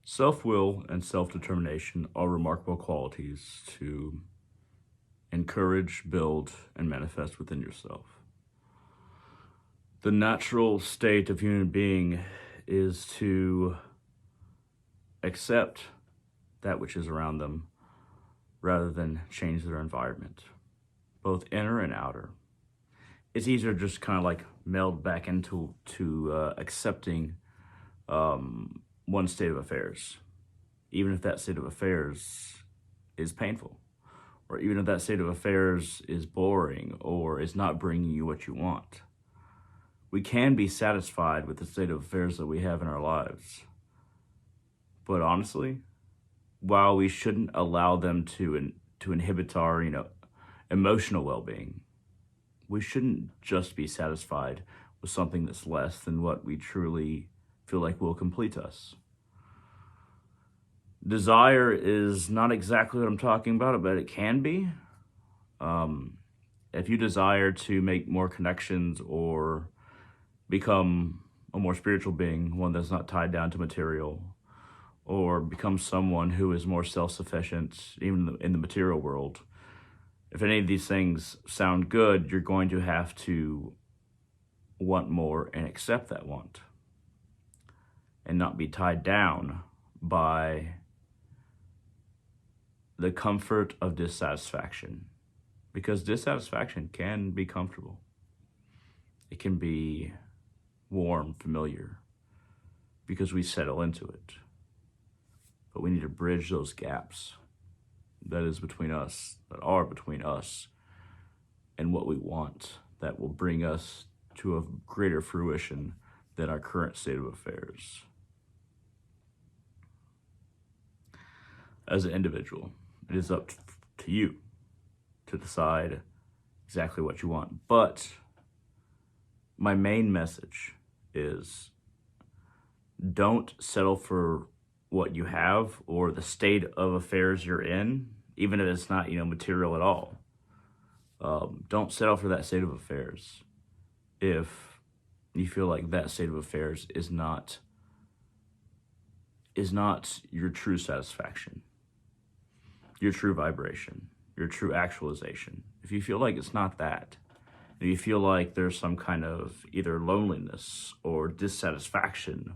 Self-will and self-determination are remarkable qualities to encourage, build, and manifest within yourself. The natural state of human being is to accept that which is around them rather than change their environment, both inner and outer. It's easier to just kind of like meld back into accepting one state of affairs, even if that state of affairs is painful, or even if that state of affairs is boring or is not bringing you what you want. We can be satisfied with the state of affairs that we have in our lives. But honestly, while we shouldn't allow them to inhibit our, emotional well-being, we shouldn't just be satisfied with something that's less than what we truly feel like will complete us. Desire is not exactly what I'm talking about, but it can be. If you desire to make more connections or become a more spiritual being, one that's not tied down to material, or become someone who is more self-sufficient, even in the material world, if any of these things sound good, you're going to have to want more and accept that want, and not be tied down by the comfort of dissatisfaction. Because dissatisfaction can be comfortable. It can be warm, familiar, because we settle into it. But we need to bridge those gaps that are between us and what we want, that will bring us to a greater fruition than our current state of affairs. As an individual, it is up to you to decide exactly what you want. But my main message is, don't settle for what you have or the state of affairs you're in, even if it's not, material at all. Don't settle for that state of affairs if you feel like that state of affairs is not your true satisfaction, your true vibration, your true actualization. If you feel like it's not that, if you feel like there's some kind of either loneliness or dissatisfaction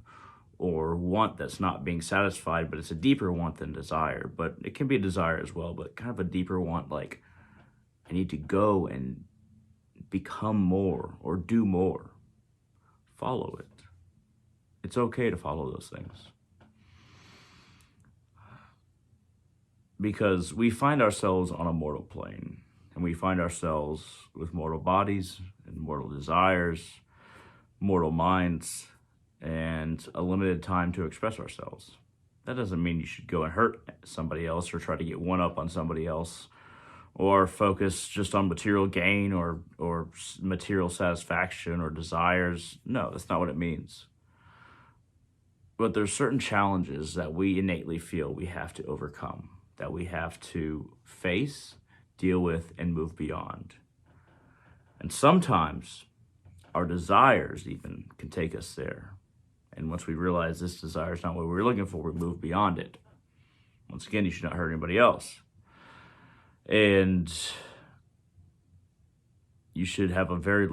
or want that's not being satisfied, but it's a deeper want than desire, but it can be a desire as well, but kind of a deeper want, like I need to go and become more or do more, follow it. It's okay to follow those things. Because we find ourselves on a mortal plane, and we find ourselves with mortal bodies and mortal desires, mortal minds, and a limited time to express ourselves. That doesn't mean you should go and hurt somebody else or try to get one up on somebody else or focus just on material gain or material satisfaction or desires. No, that's not what it means. But there's certain challenges that we innately feel we have to overcome, that we have to face, deal with, and move beyond. And sometimes our desires even can take us there. And once we realize this desire is not what we're looking for, we move beyond it. Once again, you should not hurt anybody else. And you should have a very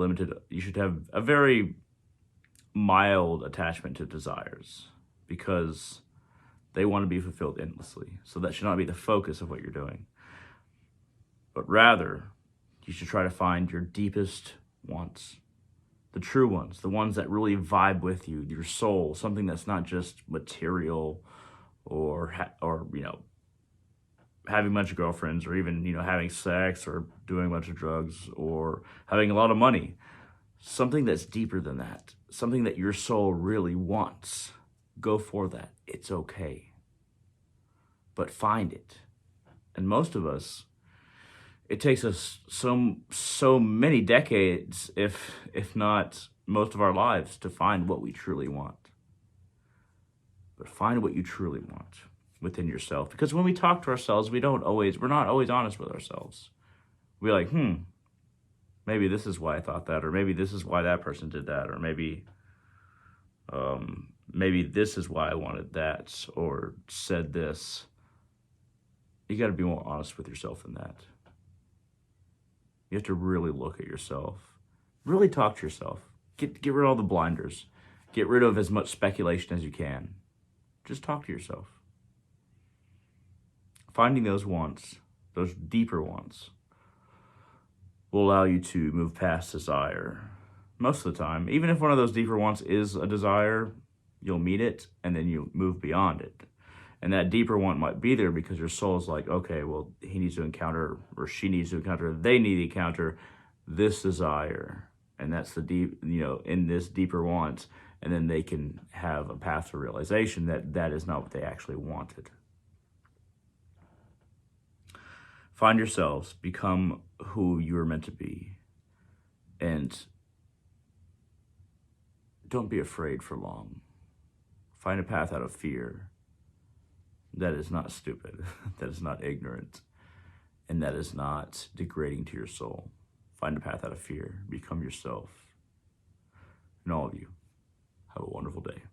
mild attachment to desires, because they want to be fulfilled endlessly. So that should not be the focus of what you're doing. But rather, you should try to find your deepest wants, the true ones, the ones that really vibe with you, your soul, something that's not just material or having a bunch of girlfriends, or even, having sex or doing a bunch of drugs or having a lot of money. Something that's deeper than that, something that your soul really wants. Go for that. It's okay. But find it. And most of us, it takes us so many decades, if not most of our lives, to find what we truly want. But find what you truly want within yourself. Because when we talk to ourselves, we're not always honest with ourselves. We're like, maybe this is why I thought that, or maybe this is why that person did that, or maybe maybe this is why I wanted that or said this. You got to be more honest with yourself than that. You have to really look at yourself. Really talk to yourself. Get rid of all the blinders. Get rid of as much speculation as you can. Just talk to yourself. Finding those wants, those deeper wants, will allow you to move past desire. Most of the time, even if one of those deeper wants is a desire, you'll meet it and then you move beyond it. And that deeper want might be there because your soul is like, okay, well, he needs to encounter, or she needs to encounter, they need to encounter this desire. And that's the deep, in this deeper want. And then they can have a path to realization that that is not what they actually wanted. Find yourselves, become who you are meant to be, and don't be afraid for long. Find a path out of fear. That is not stupid, that is not ignorant, and that is not degrading to your soul. Find a path out of fear, become yourself, and all of you, have a wonderful day.